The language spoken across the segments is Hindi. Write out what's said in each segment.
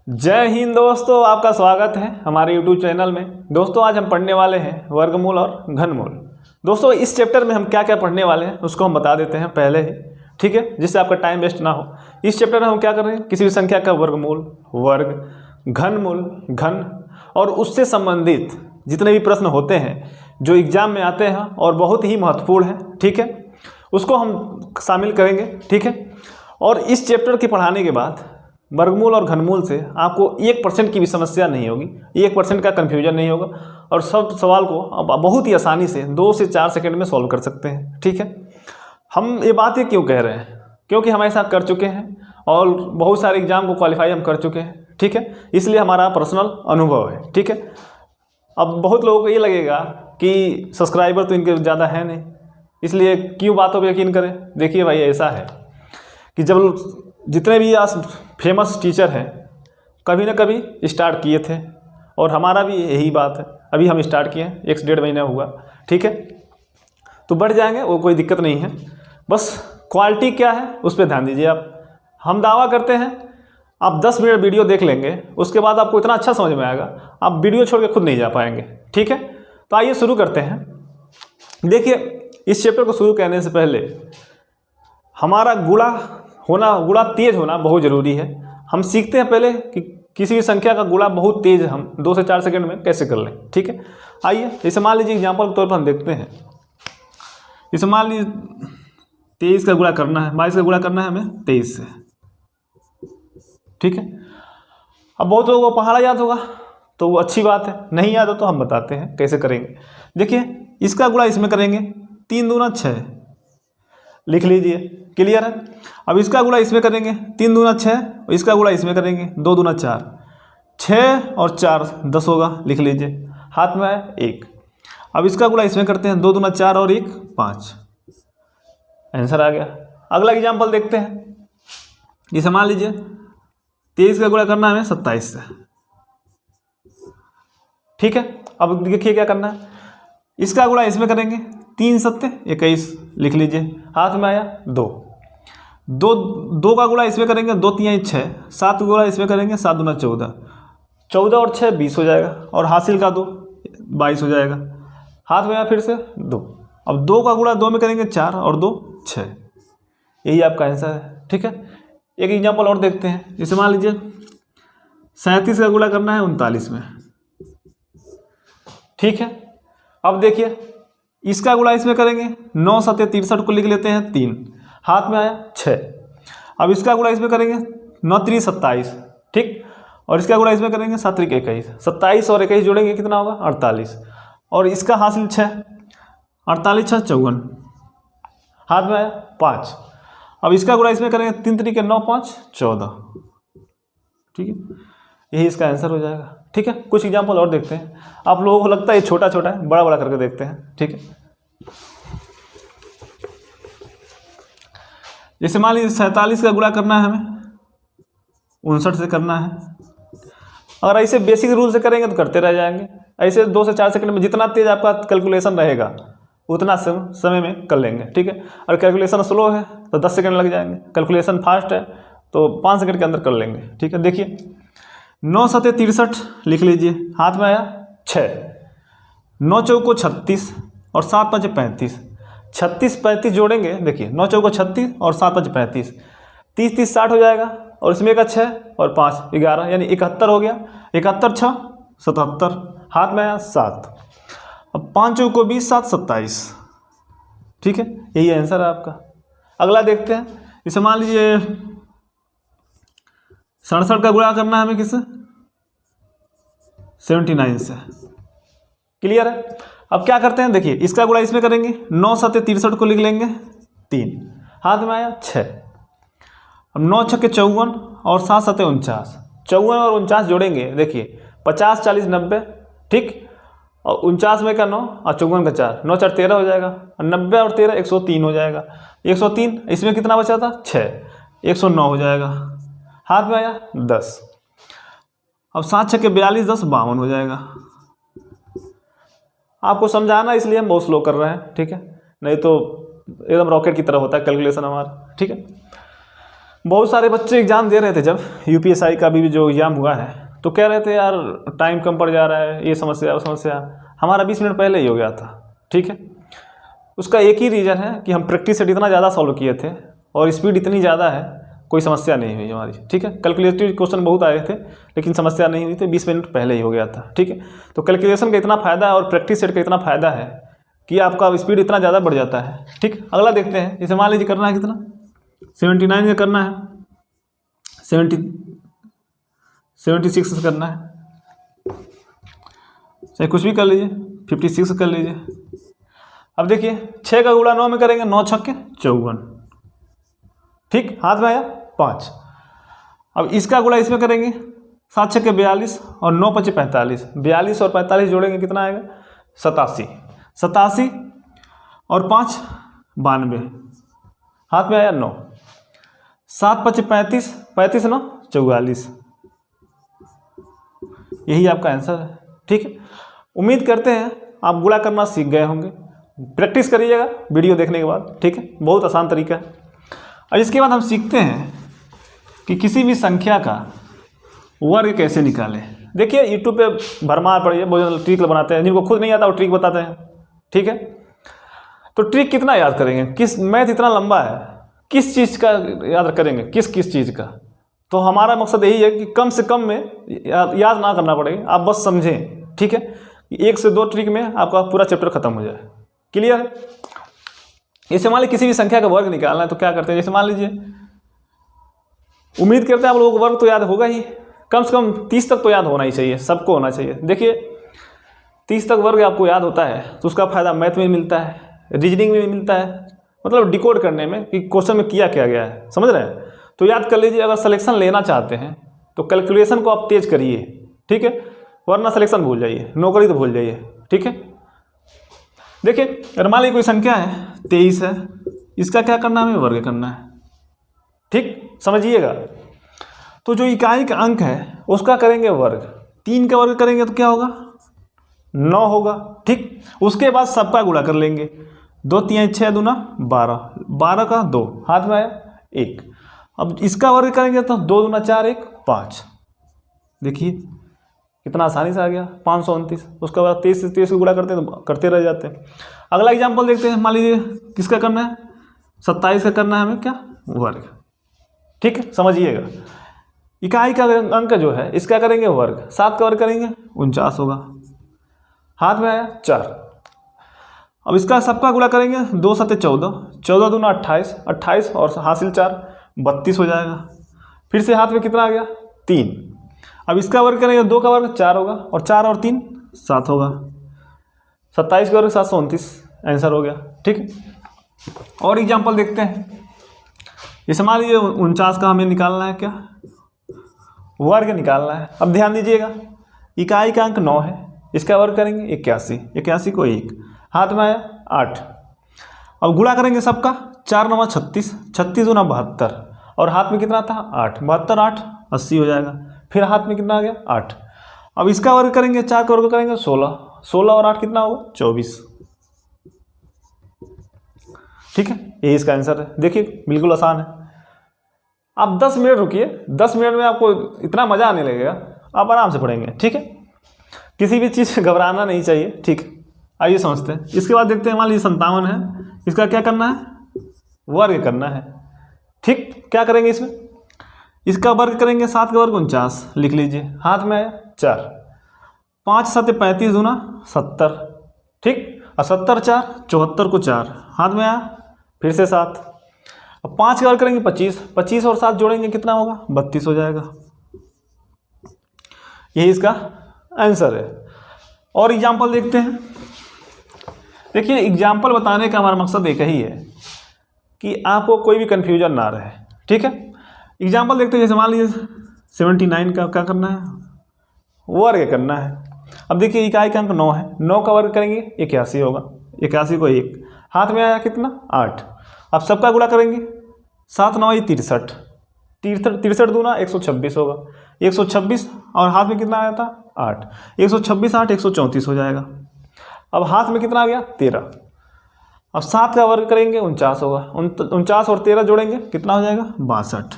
जय हिंद दोस्तों, आपका स्वागत है हमारे YouTube चैनल में। दोस्तों आज हम पढ़ने वाले हैं वर्गमूल और घनमूल। दोस्तों इस चैप्टर में हम क्या क्या पढ़ने वाले हैं उसको हम बता देते हैं पहले ही, ठीक है, जिससे आपका टाइम वेस्ट ना हो। इस चैप्टर में हम क्या कर रहे हैं, किसी भी संख्या का वर्गमूल, वर्ग, घनमूल, घन और उससे संबंधित जितने भी प्रश्न होते हैं जो एग्जाम में आते हैं और बहुत ही महत्वपूर्ण है, ठीक है, उसको हम शामिल करेंगे, ठीक है। और इस चैप्टर के पढ़ाने के बाद वर्गमूल और घनमूल से आपको 1% की भी समस्या नहीं होगी, 1% का कन्फ्यूजन नहीं होगा और सब सवाल को अब बहुत ही आसानी से 2 से 4 सेकंड में सॉल्व कर सकते हैं, ठीक है। हम ये बातें क्यों कह रहे हैं, क्योंकि हम ऐसा कर चुके हैं और बहुत सारे एग्जाम को क्वालिफाई हम कर चुके हैं, ठीक है, इसलिए हमारा पर्सनल अनुभव है, ठीक है। अब बहुत लोगों को ये लगेगा कि सब्सक्राइबर तो इनके ज़्यादा है नहीं, इसलिए क्यों बातों पर यकीन करें। देखिए भाई, ऐसा है कि जब जितने भी आज फेमस टीचर हैं कभी ना कभी स्टार्ट किए थे और हमारा भी यही बात है, अभी हम स्टार्ट किए हैं, 1 से 1.5 महीना हुआ, ठीक है। तो बढ़ जाएंगे, वो कोई दिक्कत नहीं है, बस क्वालिटी क्या है उस पर ध्यान दीजिए आप। हम दावा करते हैं आप 10 मिनट वीडियो देख लेंगे, उसके बाद आपको इतना अच्छा समझ में आएगा आप वीडियो छोड़ के खुद नहीं जा पाएंगे, ठीक है। तो आइए शुरू करते हैं। देखिए इस चैप्टर को शुरू करने से पहले हमारा गुणा तेज होना बहुत ज़रूरी है। हम सीखते हैं पहले कि किसी भी संख्या का गुणा बहुत तेज हम 2 से 4 सेकंड में कैसे कर लें, ठीक है। आइए इसे मान लीजिए एग्जाम्पल के तौर पर हम देखते हैं। इसे मान लीजिए 23 का गुणा करना है, 22 का गुणा करना है हमें 23 से, ठीक है। अब बहुत लोगों को पहाड़ा याद होगा तो वो अच्छी बात है, नहीं याद हो तो हम बताते हैं कैसे करेंगे। देखिए इसका गुणा इसमें करेंगे, 3 दूना 6, लिख लीजिए, क्लियर है। अब इसका गुणा इसमें करेंगे, 3 दूना 6, इसका गुणा इसमें करेंगे, 2 दूना 4, 6 और 4 10 होगा, लिख लीजिए, हाथ में आया 1। अब इसका गुणा इसमें करते हैं, 2 दूना 4 और 1 5, आंसर आ गया। अगला एग्जाम्पल देखते हैं। इसे मान लीजिए 23 का गुणा करना है हमें 27 से, ठीक है। अब देखिए क्या करना है, इसका गुणा इसमें करेंगे, 3 7 21, लिख लीजिए, हाथ में आया 2 का गुणा इसमें करेंगे, 2 3 6, 7 गुणा इसमें करेंगे, 7 दूना 14, 14 और 6 20 हो जाएगा और हासिल का 2 22 हो जाएगा, हाथ में आया फिर से 2। अब 2 का गुणा 2 में करेंगे 4 और 2 6, यही आपका आंसर है, ठीक है। एक एग्जाम्पल और देखते हैं। इसे मान लीजिए 37 का गुणा करना है 39 में, ठीक है। अब देखिए इसका गुणा इसमें करेंगे, 9 7 63 को लिख लेते हैं 3, हाथ में आया 6। अब इसका गुणा इसमें करेंगे, 9 3 27, ठीक, और इसका गुणा इसमें करेंगे, 7 3 21, 27 और 21 जोड़ेंगे कितना होगा 48, और इसका हासिल 6, 48 6 54, हाथ में आया 5। अब इसका गुणा इसमें करेंगे, 3 3 9 5 14, ठीक है, यही इसका आंसर हो जाएगा, ठीक है। कुछ एग्जाम्पल और देखते हैं। आप लोगों को लगता है ये छोटा छोटा है, बड़ा बड़ा करके देखते हैं, ठीक है। जैसे मान लीजिए 47 का गुणा करना है हमें 59 से करना है। अगर ऐसे बेसिक रूल से करेंगे तो करते रह जाएंगे, ऐसे 2 से 4 सेकंड में जितना तेज आपका कैलकुलेशन रहेगा उतना समय में कर लेंगे, ठीक है। और कैलकुलेशन स्लो है तो 10 सेकंड लग जाएंगे, कैलकुलेशन फास्ट है तो 5 सेकंड के अंदर कर लेंगे, ठीक है। देखिए 9 7 63, लिख लीजिए, हाथ में आया 6, 9 चौको 36 और 7 5 35, 36 35 जोड़ेंगे, देखिए 9 चौको 36 और 7 5 35, 30 30 60 हो जाएगा, और इसमें का 6 और 5 11, यानी 71 हो गया, 71 6 77, हाथ में आया 7। अब 5 चौको 20 7 27, ठीक है, यही आंसर है आपका। अगला देखते हैं। इसे मान लीजिए 67 का गुणा करना है हमें किससे, 79 से, क्लियर है। अब क्या करते हैं, देखिए इसका गुणा इसमें करेंगे, 9 7 63 को लिख लेंगे 3, हाथ में आया 6। अब 9 6 54 और 7 7 49, 54 और 49 जोड़ेंगे, देखिए 50 40 90, ठीक, और 49 में का 9 और 54 का 4, 9 4 13 हो जाएगा, और 90 और 13 103 हो जाएगा, 103, इसमें कितना बचा था 6, 109 हो जाएगा, हाथ में आया 10। अब 7 6 42 10 52 हो जाएगा। आपको समझाना इसलिए हम बहुत स्लो कर रहे हैं, ठीक है, नहीं तो एकदम रॉकेट की तरह होता है कैलकुलेशन हमारा, ठीक है। बहुत सारे बच्चे एग्ज़ाम दे रहे थे जब यूपीएसआई का भी जो एग्ज़ाम हुआ है, तो कह रहे थे यार टाइम कम पड़ जा रहा है, ये समस्या वो समस्या। हमारा 20 मिनट पहले ही हो गया था, ठीक है। उसका एक ही रीज़न है कि हम प्रैक्टिस सेट इतना ज़्यादा सॉल्व किए थे और स्पीड इतनी ज़्यादा है, कोई समस्या नहीं हुई हमारी, ठीक है। कैलकुलेटिव क्वेश्चन बहुत आए थे लेकिन समस्या नहीं हुई थी, 20 मिनट पहले ही हो गया था, ठीक है। तो कैलकुलेशन का इतना फ़ायदा है और प्रैक्टिस सेट का इतना फ़ायदा है कि आपका स्पीड इतना ज़्यादा बढ़ जाता है, ठीक। अगला देखते हैं, जैसे मान लीजिए करना है कितना 79 का करना है, 76 से करना है, चाहे कुछ भी कर लीजिए, 56 कर लीजिए। अब देखिए 6 का गुणा 9 में करेंगे, 9 छक्के 54, ठीक, हाथ में आया 5। अब इसका गुणा इसमें करेंगे, 7 छक्के 42 और 9 पचे 45, 42 और 45 जोड़ेंगे कितना आएगा 87, 87 और 5 92, हाथ में आया 9, 7 पचे 35, 35 9 44, यही आपका आंसर है, ठीक है। उम्मीद करते हैं आप गुणा करना सीख गए होंगे, प्रैक्टिस करिएगा वीडियो देखने के बाद, ठीक है। बहुत आसान तरीका है। और इसके बाद हम सीखते हैं कि किसी भी संख्या का वर्ग कैसे निकालें। देखिए यूट्यूब पे भरमार पड़िए, बहुत ट्रिक बनाते हैं, जिनको खुद नहीं आता वो ट्रिक बताते हैं, ठीक है। तो ट्रिक कितना याद करेंगे, किस मैथ इतना लंबा है, किस चीज़ का याद करेंगे, किस चीज़ का। तो हमारा मकसद यही है कि कम से कम में याद ना करना पड़े, आप बस समझें, ठीक है। 1 से 2 ट्रिक में आपका पूरा चैप्टर खत्म हो जाए, क्लियर है। जैसे मान लीजिए किसी भी संख्या का वर्ग निकालना है तो क्या करते हैं, जैसे मान लीजिए उम्मीद करते हैं आप लोगों को वर्ग तो याद होगा ही, कम से कम 30 तक तो याद होना ही चाहिए, सबको होना चाहिए। देखिए 30 तक वर्ग आपको याद होता है तो उसका फ़ायदा मैथ में मिलता है, रीजनिंग में भी मिलता है, मतलब डिकोड करने में कि क्वेश्चन में किया क्या गया है, समझ रहे हैं। तो याद कर लीजिए, अगर सिलेक्शन लेना चाहते हैं तो कैलकुलेशन को आप तेज करिए, ठीक है, वरना सिलेक्शन भूल जाइए, नौकरी तो भूल जाइए, ठीक है। देखिए अगर मान लीजिए कोई संख्या है 23 है, इसका क्या करना है, हमें वर्ग करना है, ठीक, समझिएगा। तो जो इकाई का अंक है उसका करेंगे वर्ग, 3 का वर्ग करेंगे तो क्या होगा 9 होगा, ठीक। उसके बाद सबका गुणा कर लेंगे, 2 3 6 दूना 12, 12 का 2, हाथ में आया 1। अब इसका वर्ग करेंगे तो 2 दूना 4 1 5, देखिए कितना आसानी से आ गया 529। उसके बाद 23 से 23 को गुणा करते हैं तो करते रह जाते हैं। अगला एग्जाम्पल देखते हैं, मान लीजिए किसका करना है 27 का करना है हमें क्या वर्ग, ठीक है, समझिएगा। इकाई का अंक जो है इसका करेंगे वर्ग, 7 का वर्ग करेंगे 49 होगा, हाथ में आया 4। अब इसका सबका गुणा करेंगे, 2 7 14, 14 दूना 28, 28 और हासिल 4 32 हो जाएगा। फिर से हाथ में कितना आ गया 3। अब इसका वर्ग करेंगे, 2 का वर्ग 4 होगा और 4 और 3 7 होगा, 27 का वर्ग 729, आंसर हो गया, ठीक है। और एग्जाम्पल देखते हैं, जैसे मान लीजिए 49 का हमें निकालना है क्या वर्ग निकालना है। अब ध्यान दीजिएगा इकाई का अंक 9 है, इसका वर्ग करेंगे 81, 81 को 1, हाथ में आया 8। अब गुणा करेंगे सबका, 4 9 36, 36 दूना 72 और हाथ में कितना था 8, 72 8 80 हो जाएगा। फिर हाथ में कितना आ गया 8। अब इसका वर्ग करेंगे, 4 का वर्ग करेंगे 16, 16 और 8 कितना होगा 24, ठीक है, ये इसका आंसर है। देखिए बिल्कुल आसान है। आप 10 मिनट रुकिए, 10 मिनट में आपको इतना मज़ा आने लगेगा, आप आराम से पढ़ेंगे, ठीक है। किसी भी चीज़ से घबराना नहीं चाहिए, ठीक। आइए समझते हैं। इसके बाद देखते हैं, मान लीजिए 57 है, इसका क्या करना है वर्ग करना है, ठीक। क्या करेंगे इसमें, इसका वर्ग करेंगे, 7 का वर्ग 49 लिख लीजिए, हाथ में आया 4, 5 7 35 दूना 70, ठीक। और 70 4 74 को 4, हाथ में आया फिर से 7। अब 5 का वर्ग करेंगे 25, 25 और 7 जोड़ेंगे कितना होगा 32 हो जाएगा। यही इसका आंसर है। और एग्जाम्पल देखते हैं। देखिए एग्जाम्पल बताने का हमारा मकसद एक ही है कि आपको कोई भी कन्फ्यूजन ना रहे, ठीक है। एग्जाम्पल देखते हैं, जैसे मान लीजिए 79 का क्या करना है वर्ग करना है। अब देखिए इकाई का अंक 9 है, 9 का वर्ग करेंगे 81 होगा, 81 को 1, हाथ में आया कितना 8। अब सबका गुणा करेंगे, 7 9 63, 63 दूना 126 होगा, 126 और हाथ में कितना आया था 8, 126 8 134 हो जाएगा। अब हाथ में कितना आ गया 13। अब 7 का वर्ग करेंगे 49 होगा, 49 और 13 जोड़ेंगे कितना हो जाएगा 62,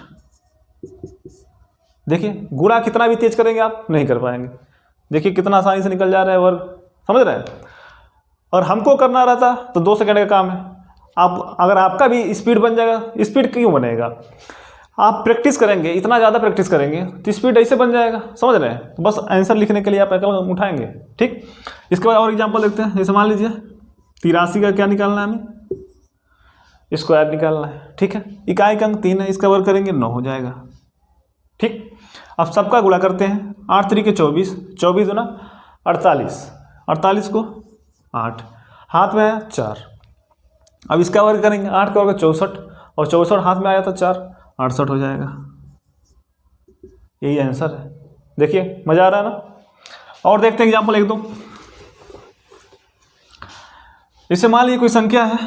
देखिए गुणा कितना भी तेज करेंगे आप नहीं कर पाएंगे। देखिए कितना आसानी से निकल जा रहा है वर्ग, समझ रहे हैं। और हमको करना रहता तो 2 सेकंड का काम है। आप अगर आपका भी स्पीड बन जाएगा, स्पीड क्यों बनेगा, आप प्रैक्टिस करेंगे, इतना ज़्यादा प्रैक्टिस करेंगे तो स्पीड ऐसे बन जाएगा, समझ रहे हैं। तो बस आंसर लिखने के लिए आप कलम उठाएंगे, ठीक। इसके बाद और एग्जांपल देखते हैं। जैसे मान लीजिए 83 का क्या निकालना है, हमें स्क्वायर निकालना है, ठीक है। इकाई का अंक 3 है, इसका वर्ग करेंगे 9 हो जाएगा, ठीक। अब सबका गुणा करते हैं। 8 3 के 24, 24 दूना 48, 48 को 8, हाथ में आया 4। अब इसका वर्ग करेंगे, 8 का वर्ग 64 और 64 हाथ में आया तो 4, 68 हो जाएगा। यही आंसर है। देखिए मजा आ रहा है ना। और देखते हैं एग्जाम्पल 1 2। इसे मान लीजिए कोई संख्या है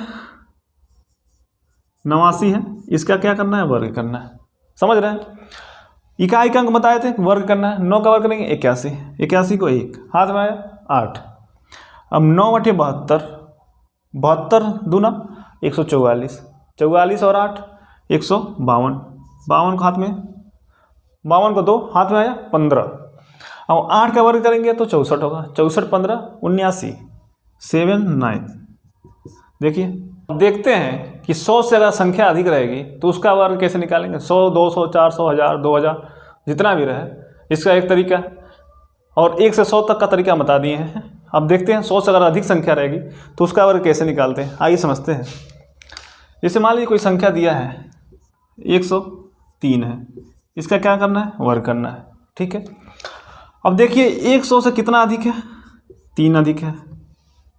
89 है, इसका क्या करना है, वर्ग करना है, समझ रहे हैं। इकाई का अंक बताए थे, वर्ग करना है। 9 का वर्ग करेंगे 81, 81 को 1, हाथ में आया 8। अब 9 बटे 72, 72 दूना 144, 44 और 8 152, 52 को हाथ में, 52 को 2 हाथ में आया 15। अब 8 का वर्ग करेंगे तो 64 होगा, 64 15 79, 79। देखिए देखते हैं कि 100 से अगर संख्या अधिक रहेगी तो उसका वर्ग कैसे निकालेंगे। 100 200 400 1000 2000 जितना भी रहे, इसका एक तरीका है। और 1 से 100 तक का तरीका बता दिए हैं। अब देखते हैं 100 से अगर अधिक संख्या रहेगी तो उसका वर्ग कैसे निकालते हैं, आइए समझते हैं। जैसे मान लीजिए कोई संख्या दिया है 103 है, इसका क्या करना है, वर्ग करना है, ठीक है। अब देखिए 100 से कितना अधिक है, 3 अधिक है,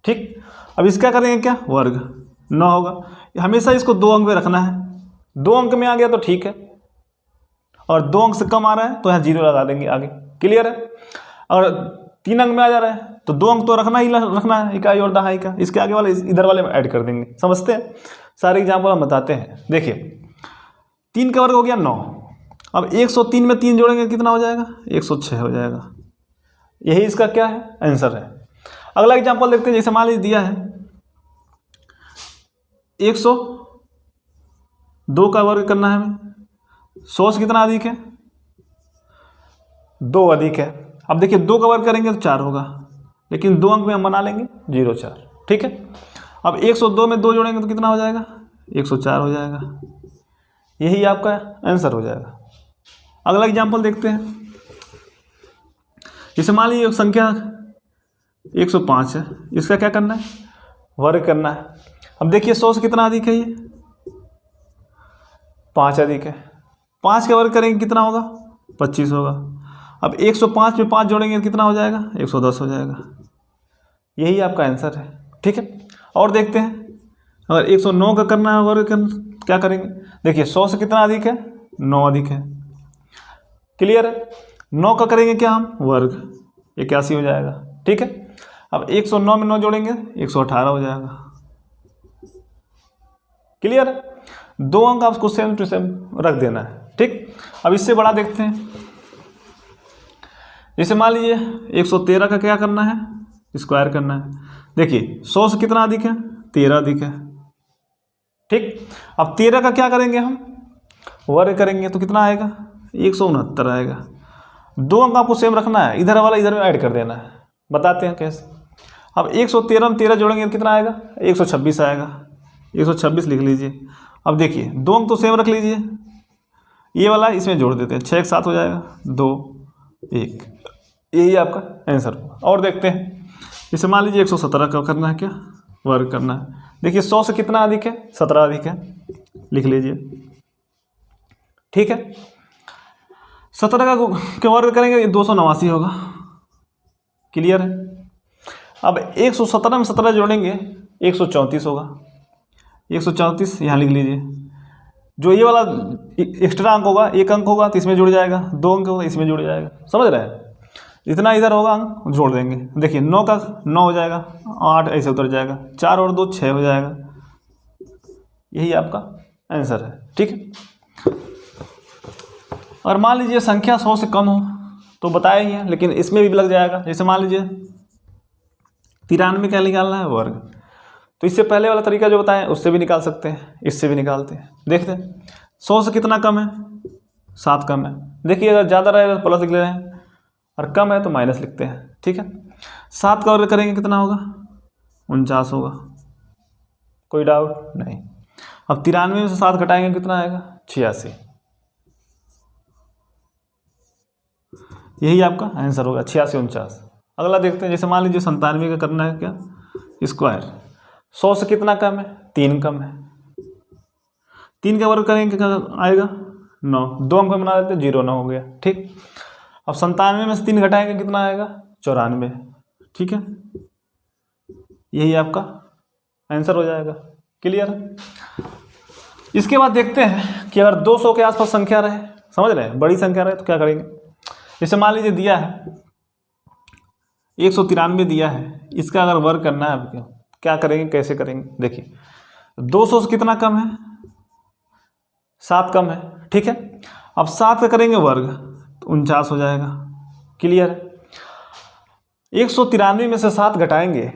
ठीक। अब इसका करेंगे क्या, वर्ग 9 होगा। हमेशा इसको 2 अंक में रखना है, 2 अंक में आ गया तो ठीक है, और 2 अंक से कम आ रहा है तो यहाँ 0 लगा देंगे आगे, क्लियर है। और 3 अंक में आ जा रहा है तो 2 अंक तो रखना है, इकाई और दहाई का। इसके आगे वाले इधर वाले में ऐड कर देंगे, समझते हैं। सारे एग्जाम्पल हम बताते हैं। देखिए 3 का वर्ग हो गया 9। अब 103 में 3 जोड़ेंगे कितना हो जाएगा, 106 हो जाएगा। यही इसका क्या है, आंसर है। अगला एग्जाम्पल देखते हैं। जैसे मान लीजिए दिया है 102 का वर्ग करना है हमें, 100 से कितना अधिक है, 2 अधिक है। अब देखिए 2 का वर्ग करेंगे तो 4 होगा, लेकिन 2 अंक में हम बना लेंगे 0 4, ठीक है। अब 102 में 2 जोड़ेंगे तो कितना हो जाएगा, 104 हो जाएगा। यही आपका आंसर हो जाएगा। अगला एग्जाम्पल देखते हैं। जैसे मान लीजिए संख्या 105 है, इसका क्या करना है, वर्ग करना है। अब देखिए 100 से कितना अधिक है, ये 5 अधिक है। 5 का वर्ग करेंगे कितना होगा, 25 होगा। अब 105 में 5 जोड़ेंगे तो कितना हो जाएगा, 110 हो जाएगा। यही आपका आंसर है, ठीक है। और देखते हैं अगर 109 का करना है वर्ग क्या करेंगे। देखिए 100 से कितना अधिक है, 9 अधिक है, क्लियर है। 9 का करेंगे क्या हम, वर्ग 81 हो जाएगा, ठीक है। अब 109 में 9 जोड़ेंगे 118 हो जाएगा, क्लियर है। 2 अंक आपको सेम टू सेम रख देना है, ठीक। अब इससे बड़ा देखते हैं। जैसे मान लीजिए 113 का क्या करना है, स्क्वायर करना है। देखिए 100 से कितना अधिक है, 13 अधिक है, ठीक। अब 13 का क्या करेंगे हम, वर्ग करेंगे तो कितना आएगा, 169 आएगा। 2 अंक आपको सेम रखना है, इधर वाला इधर में ऐड कर देना है। बताते हैं कैसे। अब 113 में 13 जोड़ेंगे तो कितना आएगा, 126 आएगा। 126 लिख लीजिए। अब देखिए 2 अंक तो सेम रख लीजिए, ये वाला इसमें जोड़ देते हैं, 6 एक साथ हो जाएगा, 2 1। यही आपका आंसर होगा। और देखते हैं। जैसे मान लीजिए 117 का करना है क्या, वर्ग करना है। देखिए 100 से कितना अधिक है, 17 अधिक है, लिख लीजिए, ठीक है। 17 का वर्ग करेंगे 289 होगा, क्लियर है। अब 117 में 17 जोड़ेंगे 134 होगा, 134 यहाँ लिख लीजिए। जो ये वाला एक्स्ट्रा अंक होगा, 1 अंक होगा तो इसमें जुड़ जाएगा, 2 अंक होगा इसमें जुड़ जाएगा, समझ रहे हैं। इतना इधर होगा अंक जोड़ देंगे। देखिए 9 का 9 हो जाएगा, 8 ऐसे उतर जाएगा, 4 और 2 6 हो जाएगा। यही आपका आंसर है, ठीक है। और मान लीजिए संख्या 100 से कम हो तो बताया ही है, लेकिन इसमें भी लग जाएगा। जैसे मान लीजिए 93 क्या निकालना है, वर्ग। तो इससे पहले वाला तरीका जो बताएं उससे भी निकाल सकते हैं, इससे भी निकालते हैं। देखते हैं 100 से कितना कम है, 7 कम है। देखिए अगर ज़्यादा रहेगा तो प्लस लिख ले रहे हैं और कम है तो माइनस लिखते हैं, ठीक है। 7 का वर्ग करेंगे कितना होगा? 49 होगा। कोई डाउट नहीं। अब 93 में से 7 घटाएंगे कितना आएगा? 86। यही आपका आंसर होगा 86 49। अगला देखते हैं, जैसे मान लीजिए 97 का करना है क्या? स्क्वायर। 100 से कितना कम है? 3 कम है। 3 का वर्ग करेंगे क्या आएगा? 9। 2 अंक में बना देते हैं, 0 9 हो गया, ठीक। अब 97 में से 3 घटाएंगे कितना आएगा? 94, ठीक है। यही आपका आंसर हो जाएगा। क्लियर? इसके बाद देखते हैं कि अगर 200 के आसपास संख्या रहे, समझ रहे हैं, बड़ी संख्या रहे तो क्या करेंगे। जैसे मान लीजिए दिया है 193 दिया है, इसका अगर वर्ग करना है आपको, क्या करेंगे, कैसे करेंगे? देखिए 200 से कितना कम है? 7 कम है, ठीक है। अब 7 का करेंगे वर्ग तो 49 हो जाएगा। क्लियर? 193 में से 7 घटाएंगे,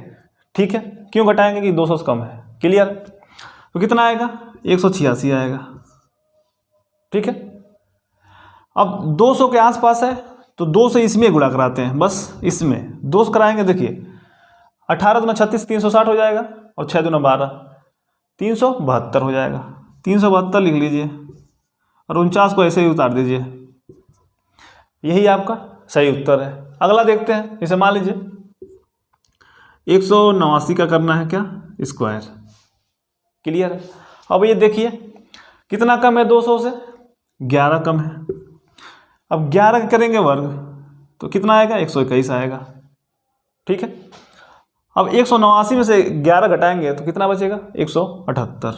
ठीक है। क्यों घटाएंगे? कि 200 से कम है। क्लियर? तो कितना आएगा? 186 आएगा, ठीक है। अब 200 के आसपास है तो 2 से इसमें गुणा कराते हैं, बस इसमें 2 से कराएंगे। देखिए 18 दूना 36, 360 हो जाएगा, और 6 दूना 12, 372 हो जाएगा। 372 लिख लीजिए और 49 को ऐसे ही उतार दीजिए। यही आपका सही उत्तर है। अगला देखते हैं, जैसे मान लीजिए 189 का करना है क्या? स्क्वायर। क्लियर है? अब ये देखिए कितना कम है 200 से? 11 कम है। अब 11 का करेंगे वर्ग तो कितना आएगा? 121 आएगा, ठीक है। अब 189 में से 11 घटाएंगे तो कितना बचेगा? 178।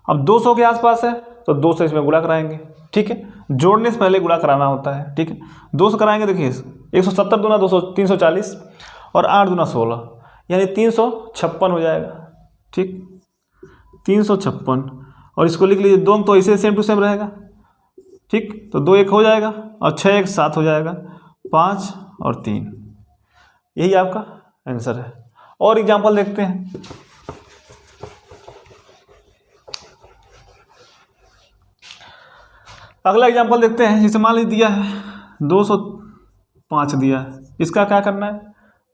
अब 200 के आसपास है तो 2 से इसमें गुणा कराएंगे, ठीक है। जोड़ने से पहले गुणा कराना होता है, ठीक है। 2 से कराएंगे, देखिए 170 दूना 200, 340, और 8 दूना 16, यानी 356 हो जाएगा, ठीक। 356, और इसको लिख लीजिए 2 तो ऐसे सेम टू सेम रहेगा, ठीक। तो 2 1 हो जाएगा और 6 1 7 हो जाएगा, 5 और 3। यही आपका आंसर है। और एग्जाम्पल देखते हैं। अगला एग्जाम्पल देखते हैं, जैसे मान लीजिए दिया है 205 दिया है, इसका क्या करना है?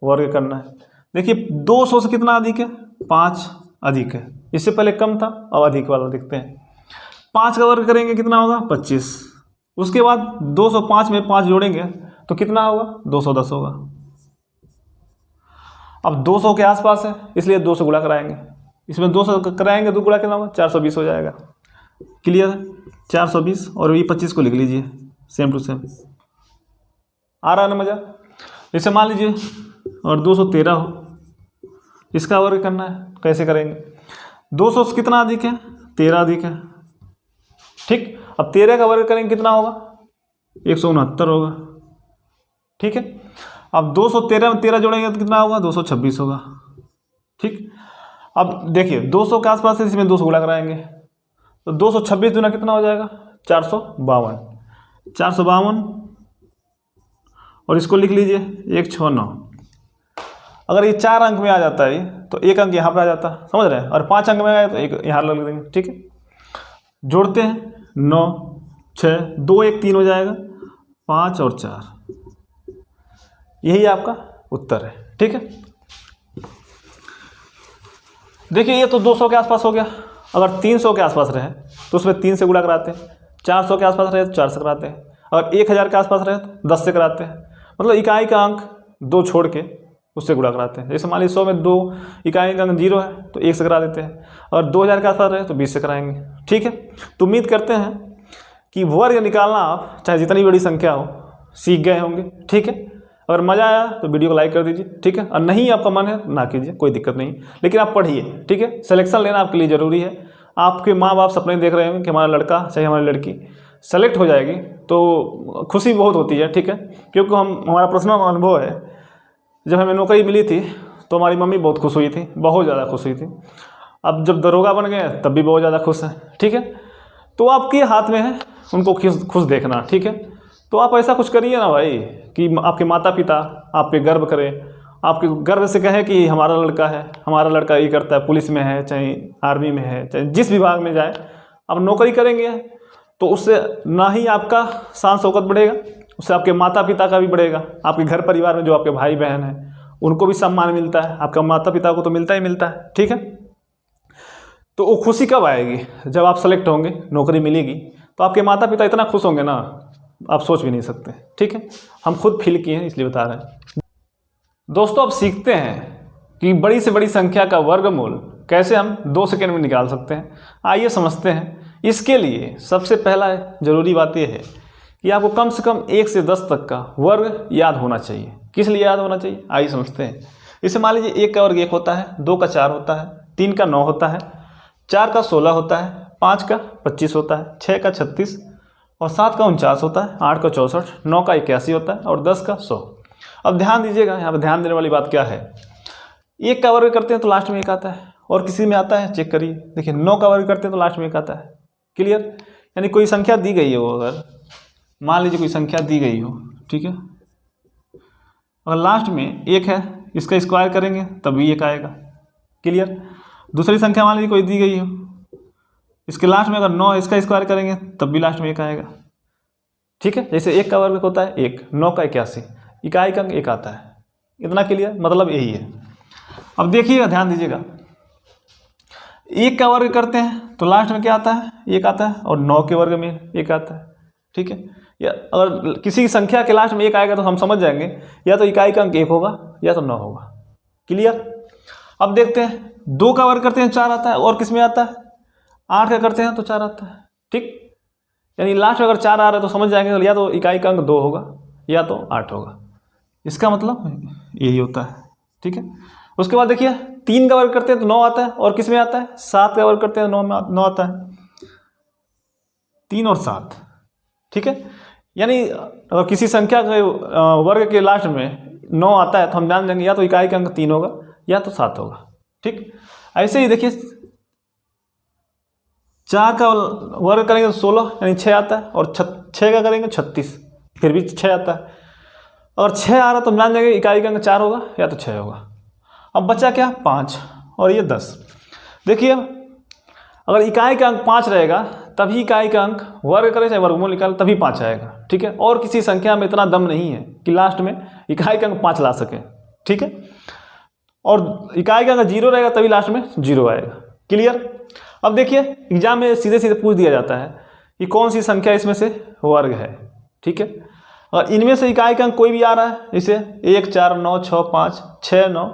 वर्ग करना है। देखिए 200 से कितना अधिक है? 5 अधिक है। इससे पहले कम था, अब अधिक वाला देखते हैं। 5 का वर्ग करेंगे कितना होगा? 25। उसके बाद 205 में 5 जोड़ेंगे तो कितना होगा? 210 होगा। अब 200 के आसपास है इसलिए 2 से गुणा कराएंगे, इसमें 200 कराएंगे तो गुणा कितना होगा? 420 हो जाएगा। क्लियर है? 420, और ये 25 को लिख लीजिए सेम टू सेम। आ रहा है ना मजा? जैसे मान लीजिए और 213 हो, इसका वर्ग करना है, कैसे करेंगे? 200 से कितना अधिक है? 13 अधिक है, ठीक। अब 13 का वर्ग करेंगे कितना होगा? 169 होगा, ठीक है। अब 213 में 13 जोड़ेंगे तो कितना होगा? 226 होगा, ठीक। अब देखिए 200 के आसपास है, इसमें 200 गुणा कराएंगे तो 226 दूना कितना हो जाएगा? 452, 452, और इसको लिख लीजिए 169। अगर ये 4 अंक में आ जाता है तो 1 अंक यहाँ पे आ जाता है, समझ रहे हैं, और 5 अंक में आया तो 1 यहाँ लग देंगे, ठीक है। जोड़ते हैं 9 6 2 1 3 हो जाएगा, 5 और 4। यही आपका उत्तर है, ठीक है। देखिए ये तो 200 के आसपास हो गया। अगर 300 के आसपास रहे तो उसमें 3 से गुणा कराते हैं, 400 के आसपास रहे तो 4 से कराते हैं, अगर 1000 के आसपास रहे तो 10 से कराते हैं। मतलब इकाई का अंक 2 छोड़ के उससे गुणा कराते हैं। जैसे मान लीजिए 100 में 2 इकाई का अंक 0 है तो 1 से करा देते हैं, और 2000 के आसपास रहे तो 20 से कराएंगे, ठीक है। तो उम्मीद करते हैं कि वर्ग निकालना आप चाहे जितनी बड़ी संख्या हो सीख गए होंगे, ठीक है। अगर मज़ा आया तो वीडियो को लाइक कर दीजिए, ठीक है। और नहीं आपका मन है ना कीजिए, कोई दिक्कत नहीं, लेकिन आप पढ़िए, ठीक है। सिलेक्शन लेना आपके लिए ज़रूरी है। आपके माँ बाप सपने देख रहे होंगे कि हमारा लड़का चाहे हमारी लड़की सेलेक्ट हो जाएगी, तो खुशी बहुत होती है, ठीक है। क्योंकि हमारा पर्सनल अनुभव है, जब हमें नौकरी मिली थी तो हमारी मम्मी बहुत खुश हुई थी, बहुत ज़्यादा खुश हुई थी। अब जब दरोगा बन गए तब भी बहुत ज़्यादा खुश हैं, ठीक है। तो आपके हाथ में है उनको खुश देखना, ठीक है। तो आप ऐसा कुछ करिए ना भाई कि आपके माता पिता आप पे गर्व करें, आपके गर्व से कहें कि हमारा लड़का है, हमारा लड़का ये करता है, पुलिस में है, चाहे आर्मी में है, चाहे जिस विभाग में जाए, आप नौकरी करेंगे तो उससे ना ही आपका शान शौकत बढ़ेगा, उससे आपके माता पिता का भी बढ़ेगा, आपके घर परिवार में जो आपके भाई बहन हैं उनको भी सम्मान मिलता है, आपका माता पिता को तो मिलता ही मिलता है। ठीक है, तो वो खुशी कब आएगी? जब आप सेलेक्ट होंगे, नौकरी मिलेगी, तो आपके माता पिता इतना खुश होंगे ना, आप सोच भी नहीं सकते। ठीक है, हम खुद फील किए हैं इसलिए बता रहे हैं। दोस्तों अब सीखते हैं कि बड़ी से बड़ी संख्या का वर्गमूल कैसे हम 2 सेकंड में निकाल सकते हैं। आइए समझते हैं। इसके लिए सबसे पहला जरूरी बात यह है कि आपको कम से कम 1 से 10 तक का वर्ग याद होना चाहिए। किस लिए याद होना चाहिए, आइए समझते हैं। इसे मान लीजिए 1 का वर्ग 1 होता है, 2 का 4 होता है, 3 का 9 होता है, 4 का 16 होता है, 5 का 25 होता है, 6 का 36 और 7 का 49 होता है, 8 का 64, 9 का 81 होता है और 10 का 100। अब ध्यान दीजिएगा, यहाँ पर ध्यान देने वाली बात क्या है। 1 का वर्ग करते हैं तो लास्ट में 1 आता है, और किसी में आता है, चेक करिए, देखिए 9 का वर्ग करते हैं तो लास्ट में 1 आता है। क्लियर? यानी कोई संख्या दी गई है, वो अगर मान लीजिए कोई संख्या दी गई हो, ठीक है, और लास्ट में 1 है, इसका स्क्वायर करेंगे तब भी 1 आएगा। क्लियर? दूसरी संख्या मान लीजिए कोई दी गई हो, इसके लास्ट में अगर 9 इसका स्क्वायर करेंगे तब भी लास्ट में 1 आएगा। ठीक है, जैसे 1 का वर्ग होता है 1, 9 का 81, इकाई का अंक 1 आता है। इतना क्लियर? मतलब यही है। अब देखिएगा, ध्यान दीजिएगा, 1 का वर्ग करते हैं तो लास्ट में क्या आता है, 1 आता है, और 9 के वर्ग में 1 आता है। ठीक है, या अगर किसी संख्या के लास्ट में 1 आएगा तो हम समझ जाएंगे या तो इकाई का अंक 1 होगा या तो 9 होगा। क्लियर? अब देखते हैं, 2 का वर्ग करते हैं 4 आता है, और किस में आता है, 8 का करते हैं तो 4 आता है। ठीक, यानी लास्ट में अगर 4 आ रहा है तो समझ जाएंगे या तो इकाई का अंक 2 होगा या तो 8 होगा। इसका मतलब यही होता है। ठीक है, उसके बाद देखिए 3 का वर्ग करते हैं तो 9 आता है, और किस में आता है, 7 का वर्ग करते हैं तो 9 आता है, 3 और 7। ठीक है, यानी अगर किसी संख्या के वर्ग के लास्ट में 9 आता है तो हम जान जाएंगे या तो इकाई का अंक 3 होगा या तो 7 होगा। ठीक, ऐसे ही देखिए 4 का वर्ग करेंगे तो 16 यानी 6 आता है, और 6 का करेंगे 36 फिर भी 6 आता है। अगर 6 आ रहा तो हम जान जाएंगे इकाई का अंक 4 होगा या तो 6 होगा। अब बचा क्या, 5 और ये 10। देखिए अगर इकाई का अंक 5 रहेगा तभी इकाई का अंक वर्ग करें चाहे वर्गमूल निकाल तभी 5 आएगा। ठीक है, और किसी संख्या में इतना दम नहीं है कि लास्ट में इकाई का अंक 5 ला सके। ठीक है, और इकाई का अंक 0 रहेगा तभी लास्ट में 0 आएगा। क्लियर? अब देखिए एग्जाम में सीधे सीधे पूछ दिया जाता है कि कौन सी संख्या इसमें से वर्ग है। ठीक है, और इनमें से इकाई का अंक कोई भी आ रहा है, इसे 1, 4, 9, 6, 5, 6, 9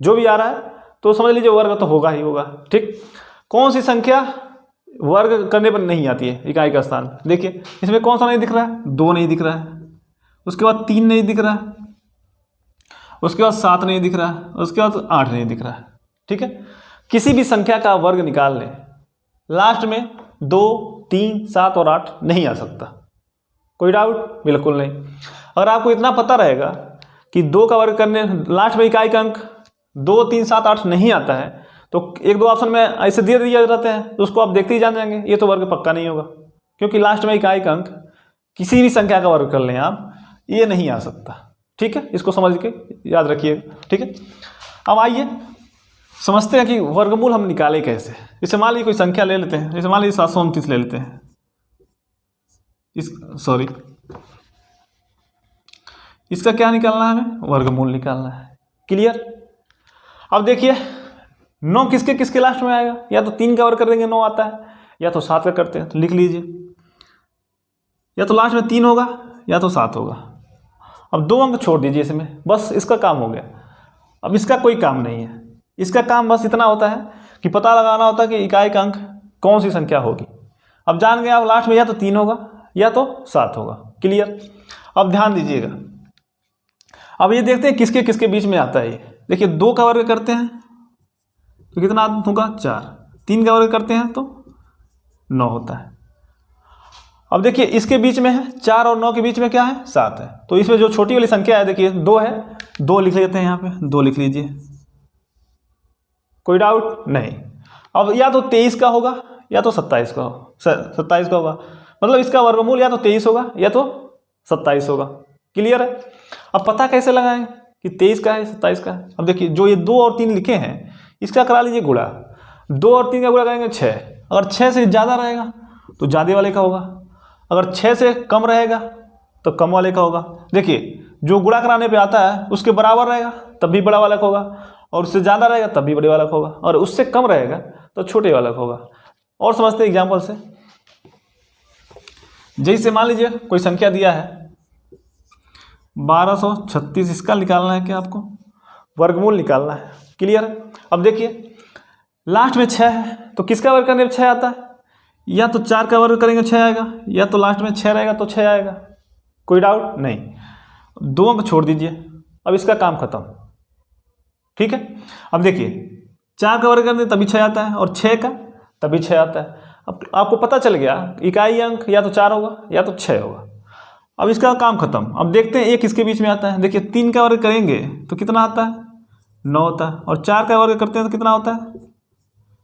जो भी आ रहा है तो समझ लीजिए वर्ग तो होगा ही होगा। ठीक, कौन सी संख्या वर्ग करने पर नहीं आती है इकाई का स्थान, देखिए इसमें कौन सा नहीं दिख रहा है, 2 नहीं दिख रहा है, उसके बाद 3 नहीं दिख रहा है, उसके बाद 7 नहीं दिख रहा है, उसके बाद 8 नहीं दिख रहा है। ठीक है, किसी भी संख्या का वर्ग निकाल लें, लास्ट में 2, 3, 7 और 8 नहीं आ सकता। कोई डाउट? बिल्कुल नहीं। अगर आपको इतना पता रहेगा कि 2 का वर्ग करने लास्ट में इकाई का अंक 2, 3, 7, 8 नहीं आता है तो 1-2 ऑप्शन में ऐसे दे दिया रहते हैं तो उसको आप देखते ही जान जाएंगे ये तो वर्ग पक्का नहीं होगा, क्योंकि लास्ट में इकाई का अंक किसी भी संख्या का वर्ग कर लें आप, ये नहीं आ सकता। ठीक है, इसको समझ के याद रखिएगा। ठीक है, अब आइए समझते हैं कि वर्गमूल हम निकालें कैसे। जैसे मान लीजिए कोई संख्या ले लेते हैं, जैसे मान लीजिए 729 ले लेते हैं, इसका क्या निकालना है, हमें वर्गमूल निकालना है। क्लियर? अब देखिए 9 किसके किसके लास्ट में आएगा, या तो 3 का वर्ग कर देंगे 9 आता है, या तो 7 का करते हैं तो लिख लीजिए, या तो लास्ट में 3 होगा या तो 7 होगा। अब 2 अंक छोड़ दीजिए इसमें, बस इसका काम हो गया। अब इसका कोई काम नहीं है, इसका काम बस इतना होता है कि पता लगाना होता है कि इकाई का अंक कौन सी संख्या होगी। अब जान गए आप लास्ट में या तो 3 होगा या तो 7 होगा। क्लियर? अब ध्यान दीजिएगा, अब ये देखते हैं किसके किसके बीच में आता है ये। देखिए 2 का वर्ग करते हैं तो कितना होगा, 4। 3 का वर्ग करते हैं तो 9 होता है। अब देखिए इसके बीच में है 4 और 9 के बीच में क्या है, 7 है। तो इसमें जो छोटी वाली संख्या है देखिए 2 है, 2 लिख लेते हैं, यहाँ पे 2 लिख लीजिए। कोई डाउट नहीं? अब या तो 23 का होगा या तो 27 का होगा, 27 का होगा, मतलब इसका वर्गमूल या तो 23 होगा या तो 27 होगा। क्लियर है? अब पता कैसे लगाएं कि 23 का है 27 का है। अब देखिए जो ये 2 और 3 लिखे हैं इसका करा लीजिए गुणा, 2 और 3 का गुणा करेंगे 6, अगर 6 से ज़्यादा रहेगा तो ज़्यादा वाले का होगा, अगर 6 से कम रहेगा तो कम वाले का होगा। देखिए जो गुणा कराने पे आता है उसके बराबर रहेगा तब भी बड़ा वाला का होगा, और उससे ज़्यादा रहेगा तब भी बड़े वाला का होगा, और उससे कम रहेगा तो छोटे वाला का होगा। और समझते हैं एग्जाम्पल से। जैसे मान लीजिए कोई संख्या दिया है 1236, इसका निकालना है क्या आपको? वर्गमूल निकालना है। क्लियर? अब देखिए लास्ट में 6 है तो किसका वर्ग करने पर 6 आता है? या तो 4 का वर्ग करेंगे 6 आएगा, या तो लास्ट में 6 रहेगा तो 6 आएगा। कोई डाउट नहीं? 2 अंक छोड़ दीजिए, अब इसका काम खत्म। ठीक है, अब देखिए 4 का वर्ग करने तभी 6 आता है, और 6 का तभी 6 आता है। अब आपको पता चल गया इकाई अंक या तो 4 होगा या तो 6 होगा। अब इसका काम खत्म। अब देखते हैं एक इसके बीच में आता है। देखिए 3 का वर्ग करेंगे तो कितना आता है? 9 होता है, और 4 का वर्ग करते हैं तो कितना होता है?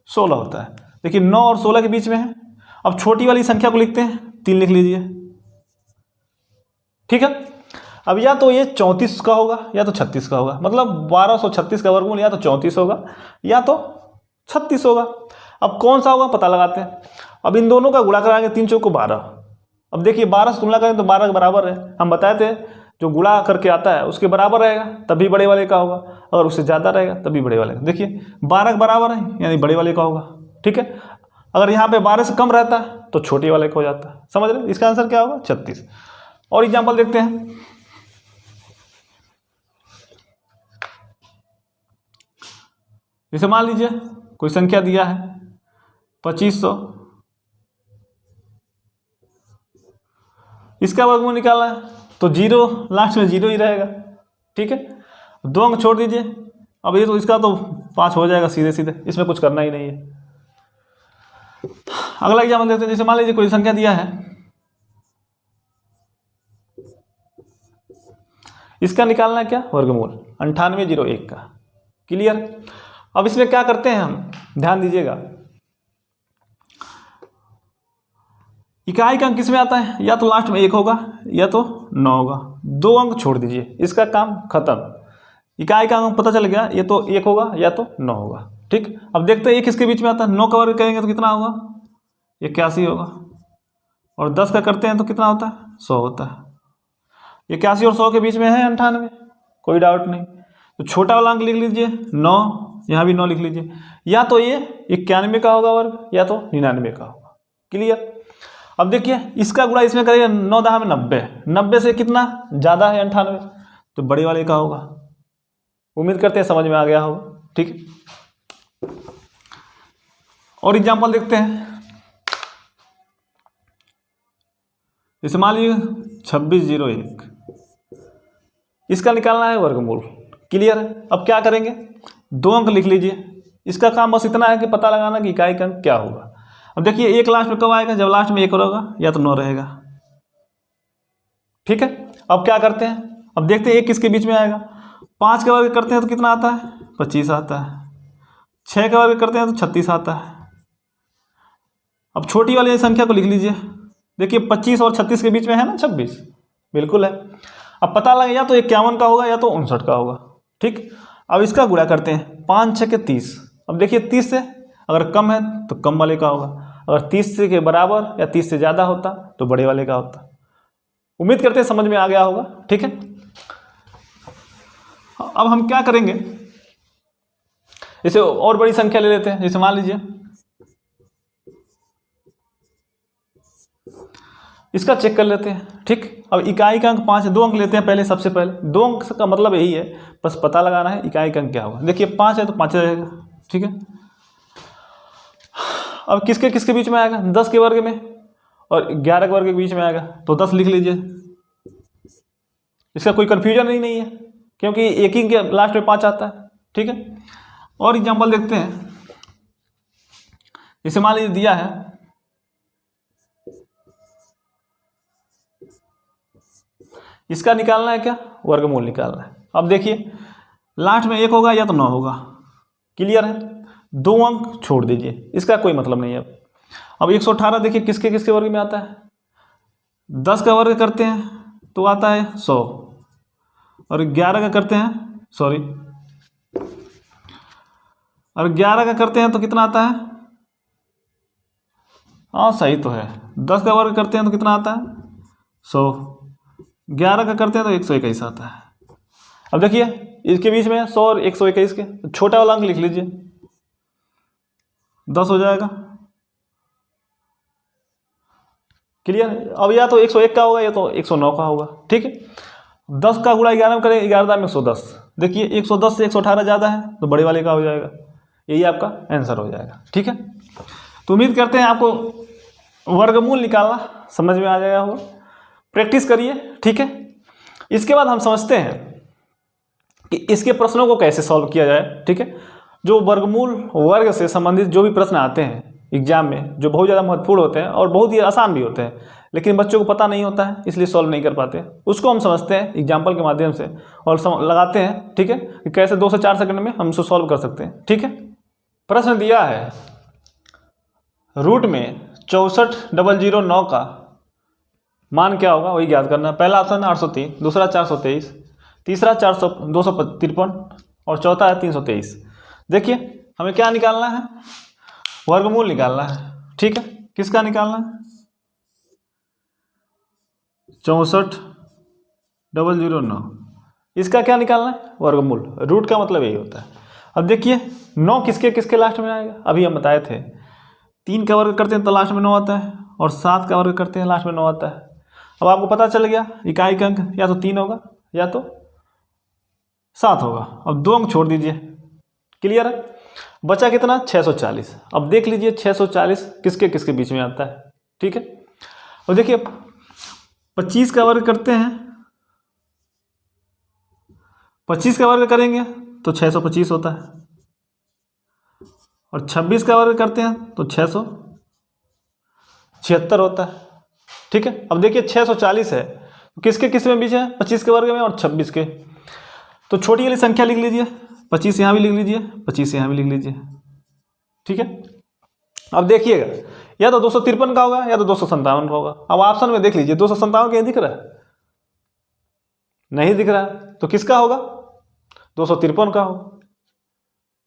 16 होता है। देखिए 9 और 16 के बीच में है। अब छोटी वाली संख्या को लिखते हैं, 3 लिख लीजिए। ठीक है, अब या तो ये 34 का होगा या तो 36 का होगा, मतलब 1236 का वर्गमूल या तो 34 होगा या तो 36 होगा। अब कौन सा होगा पता लगाते हैं। अब इन दोनों का गुणा कराएंगे, 3 चौको 12। अब देखिए 12 से तुलना करें तो 12 के बराबर है। हम बताए थे जो गुणा करके आता है उसके बराबर रहेगा तभी बड़े वाले का होगा, अगर उससे ज़्यादा रहेगा तभी बड़े वाले का। देखिए 12 के बराबर है यानी बड़े वाले का होगा। ठीक है, अगर यहाँ पे 12 से कम रहता है तो छोटे वाले का हो जाता है। समझ रहे? इसका आंसर क्या होगा? 36। और एग्जाम्पल देखते हैं। जैसे मान लीजिए कोई संख्या दिया है 2500, इसका वर्गमूल निकालना है तो 0 लास्ट में 0 ही रहेगा। ठीक है, 2 अंक छोड़ दीजिए। अब ये तो इसका तो 5 हो जाएगा सीधे सीधे, इसमें कुछ करना ही नहीं है। अगला एग्जाम्पल देखते हैं। जैसे मान लीजिए कोई संख्या दिया है, इसका निकालना है क्या? वर्गमूल 9801 का। क्लियर? अब इसमें क्या करते हैं हम, ध्यान दीजिएगा। इकाई का अंक किस में आता है? या तो लास्ट में 1 होगा या तो 9 होगा। 2 अंक छोड़ दीजिए, इसका काम खत्म। इकाई का अंक पता चल गया, ये तो 1 होगा या तो 9 होगा। ठीक, अब देखते हैं 1 किसके बीच में आता है? 9 का वर्ग करेंगे तो कितना होगा? 81 होगा, और 10 का करते हैं तो कितना होता है? 100 होता है। 81 और 100 के बीच में है 98, कोई डाउट नहीं। तो छोटा वाला अंक लिख लीजिए 9, यहाँ भी 9 लिख लीजिए। या तो ये 91 का होगा वर्ग या तो 99 का होगा। क्लियर? अब देखिए इसका गुणा इसमें करेंगे, 9 10 में 90, 90 से कितना ज़्यादा है? 98, तो बड़े वाले का होगा। उम्मीद करते हैं समझ में आ गया होगा। ठीक है, और एग्जाम्पल देखते हैं। जैसे मान लीजिए 2601, इसका निकालना है वर्गमूल। क्लियर है? अब क्या करेंगे? 2 अंक लिख लीजिए। इसका काम बस इतना है कि पता लगाना कि इकाई का अंक क्या होगा। अब देखिए 1 लास्ट में कब आएगा? जब लास्ट में 1 होगा या तो 9 रहेगा। ठीक है, अब क्या करते हैं? अब देखते हैं 1 किसके बीच में आएगा। 5 का वर्ग करते हैं तो कितना आता है? 25 आता है। 6 का वर्ग करते हैं तो 36 आता है। अब छोटी वाली संख्या को लिख लीजिए। देखिए 25 और 36 के बीच में है ना 26, बिल्कुल है। अब पता लगे या तो 51 का होगा या तो 59 का होगा। ठीक, अब इसका गुणा करते हैं, 5 6 के 30। अब देखिए 30 से अगर कम है तो कम वाले का होगा, अगर 30 से के बराबर या 30 से ज़्यादा होता तो बड़े वाले का होता। उम्मीद करते हैं समझ में आ गया होगा। ठीक है, अब हम क्या करेंगे, जैसे और बड़ी संख्या ले लेते हैं। जैसे मान लीजिए इसका चेक कर लेते हैं। ठीक, अब इकाई का अंक 5 है, 2 अंक लेते हैं पहले। सबसे पहले 2 अंक का मतलब यही है, बस पता लगाना है इकाई का अंक क्या होगा। देखिए 5 है तो 5 रहेगा। ठीक है, अब किसके किसके बीच में आएगा? 10 के वर्ग में और 11 के वर्ग के बीच में आएगा, तो 10 लिख लीजिए। इसका कोई कन्फ्यूजन ही नहीं है क्योंकि एक ही के लास्ट में 5 आता है। ठीक है, और एग्जाम्पल देखते हैं। जैसे मान लीजिए दिया है इसका निकालना है क्या? वर्गमूल निकालना है। अब देखिए लास्ट में 1 होगा या तो 9 होगा। क्लियर है? 2 अंक छोड़ दीजिए, इसका कोई मतलब नहीं है। अब 118 देखिए किसके किसके वर्ग में आता है? 10 का वर्ग करते हैं तो आता है 100, और 11 का करते हैं, सॉरी, और 11 का करते हैं तो कितना आता है? हाँ सही तो है। 10 का वर्ग करते हैं तो कितना आता है 100, 11 का करते हैं तो 121 आता है। अब देखिए इसके बीच में 100 और 121 के छोटा वाला अंक लिख लीजिए, 10 हो जाएगा। क्लियर। अब या तो 101 का होगा या तो 109 का होगा। ठीक है, 10 का गुणा 11 में करें, 11 में 110। देखिए 110 से 118 ज़्यादा है तो बड़े वाले का हो जाएगा, यही आपका आंसर हो जाएगा। ठीक है, तो उम्मीद करते हैं आपको वर्गमूल निकालना समझ में आ जाएगा होगा। प्रैक्टिस करिए। ठीक है, इसके बाद हम समझते हैं कि इसके प्रश्नों को कैसे सॉल्व किया जाए। ठीक है, जो वर्गमूल वर्ग से संबंधित जो भी प्रश्न आते हैं एग्जाम में, जो बहुत ज़्यादा महत्वपूर्ण होते हैं और बहुत ही आसान भी होते हैं, लेकिन बच्चों को पता नहीं होता है इसलिए सॉल्व नहीं कर पाते, उसको हम समझते हैं एग्जाम्पल के माध्यम से और लगाते हैं। ठीक है, कि कैसे 2 से 4 सेकंड में हम उसको सॉल्व कर सकते हैं। ठीक है, प्रश्न दिया है रूट में 64,009 का मान क्या होगा वही ज्ञात करना है। पहला ऑप्शन 803, दूसरा 423, तीसरा 253 और चौथा है 323। देखिए हमें क्या निकालना है, वर्गमूल निकालना है। ठीक है, किसका निकालना है 64,009, इसका क्या निकालना है वर्गमूल। रूट का मतलब यही होता है। अब देखिए 9 किसके किसके लास्ट में आएगा, अभी हम बताए थे 3 का वर्ग करते हैं तो लास्ट में 9 आता है और 7 का वर्ग करते हैं लास्ट में 9 आता है। अब आपको पता चल गया इकाई का अंक या तो 3 होगा या तो 7 होगा। अब 2 अंक छोड़ दीजिए। क्लियर है, बचा कितना 640। अब देख लीजिए 640 किसके किसके बीच में आता है। ठीक है, अब देखिए 25 का वर्ग करते हैं, 25 का वर्ग करेंगे तो 625 होता है और 26 का वर्ग करते हैं तो 676 होता है। ठीक है, अब देखिए 640 है किसके किस में बीच है 25 के वर्ग में और 26 के, तो छोटी वाली संख्या लिख लीजिए, 25 यहाँ भी लिख लीजिए, 25 यहाँ भी लिख लीजिए। ठीक है, अब देखिएगा या तो 253 का होगा या तो 257 का होगा। अब ऑप्शन में देख लीजिए 257 कहीं दिख रहा है, नहीं दिख रहा है, तो किसका होगा 253 का होगा।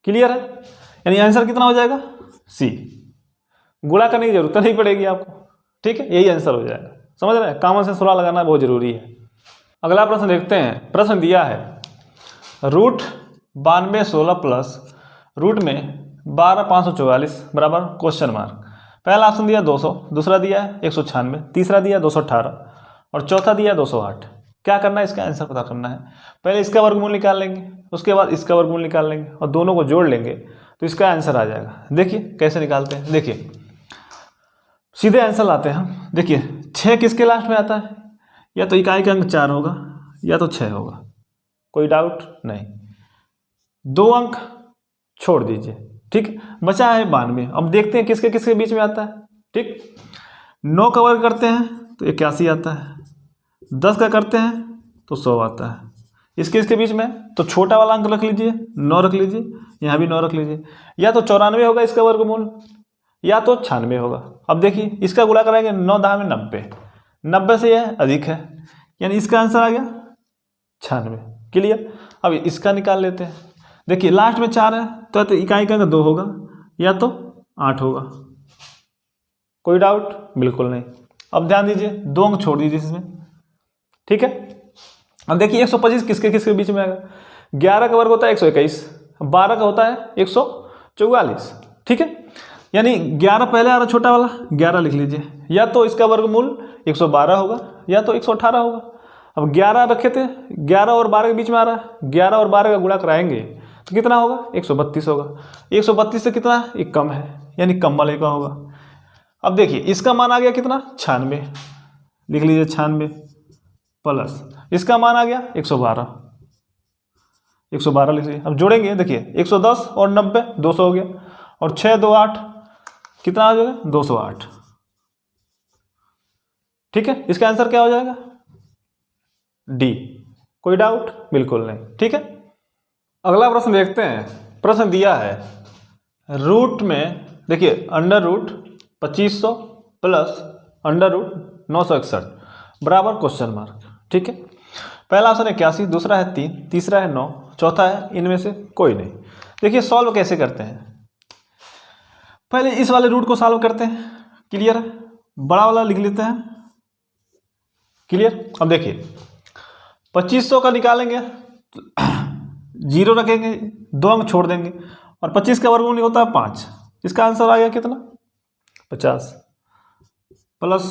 क्लियर है, यानी आंसर कितना हो जाएगा सी। गुणा करने की जरूरत नहीं पड़ेगी आपको। ठीक है, यही आंसर हो जाएगा। समझ रहे हैं, कॉमन सेंस थोड़ा लगाना बहुत जरूरी है। अगला प्रश्न देखते हैं। प्रश्न दिया है रूट 9216 प्लस रूट में 12544 बराबर क्वेश्चन मार्क। पहला ऑप्शन दिया 200, दूसरा दिया है 196, तीसरा दिया 218 और चौथा दिया 208। क्या करना है, इसका आंसर पता करना है। पहले इसका वर्गमूल निकाल लेंगे, उसके बाद इसका वर्गमूल निकाल लेंगे और दोनों को जोड़ लेंगे तो इसका आंसर आ जाएगा। देखिए कैसे निकालते हैं, देखिए सीधे आंसर लाते हैं हम। देखिए 6 किसके लास्ट में आता है, या तो इकाई का अंक 4 होगा या तो 6 होगा, कोई डाउट नहीं। 2 अंक छोड़ दीजिए। ठीक, बचा है 92। अब देखते हैं किसके किसके बीच में आता है। ठीक, 9 का वर्ग करते हैं तो 81 आता है, 10 का करते हैं तो 100 आता है। इसके इसके बीच में तो छोटा वाला अंक रख लीजिए, 9 रख लीजिए, यहाँ भी 9 रख लीजिए। या तो 94 होगा इसका वर्गमूल या तो 96 होगा। अब देखिए इसका गुणा कराएंगे 9 10 में 90, 90 से यह अधिक है, यानी इसका आंसर आ गया 96। क्लियर, अब इसका निकाल लेते हैं। देखिए लास्ट में 4 है तो इकाई का 2 होगा या तो 8 होगा, कोई डाउट बिल्कुल नहीं। अब ध्यान दीजिए 2 अंक छोड़ दीजिए इसमें। ठीक है, अब देखिए 125 किसके किसके बीच में आएगा। 11 का वर्ग होता है 121, 12 का होता है 144। ठीक है, यानी 11 पहले आ रहा छोटा वाला 11 लिख लीजिए, या तो इसका वर्गमूल 112 होगा या तो 118 होगा। अब 11 रखे थे, 11 और 12 के बीच में आ रहा है, 11 और 12 का गुणा कराएंगे तो कितना होगा 132 होगा। 132 से कितना एक कम है, यानी कम वाले का होगा। अब देखिए इसका मान आ गया कितना 96, लिख लीजिए 96 प्लस इसका मान आ गया 112, 112 लिख लीजिए। अब जोड़ेंगे देखिए 110 और 90 200 हो गया और 6 2 8 कितना आ जाएगा 208। ठीक है, इसका आंसर क्या हो जाएगा डी। कोई डाउट बिल्कुल नहीं। ठीक है, अगला प्रश्न देखते हैं। प्रश्न दिया है रूट में, देखिए under root 2500 plus under root 961 बराबर क्वेश्चन मार्क। ठीक है, पहला ऑप्शन 81, दूसरा है 3, तीसरा है 9, चौथा है इनमें से कोई नहीं। देखिए सॉल्व कैसे करते हैं, पहले इस वाले रूट को सॉल्व करते हैं क्लियर है, बड़ा वाला लिख लेते हैं। क्लियर। अब देखिए 2500 का निकालेंगे, 0 रखेंगे, 2 अंक छोड़ देंगे, और 25 का वर्गमूल होता है 5। इसका आंसर आ गया कितना? 50 प्लस।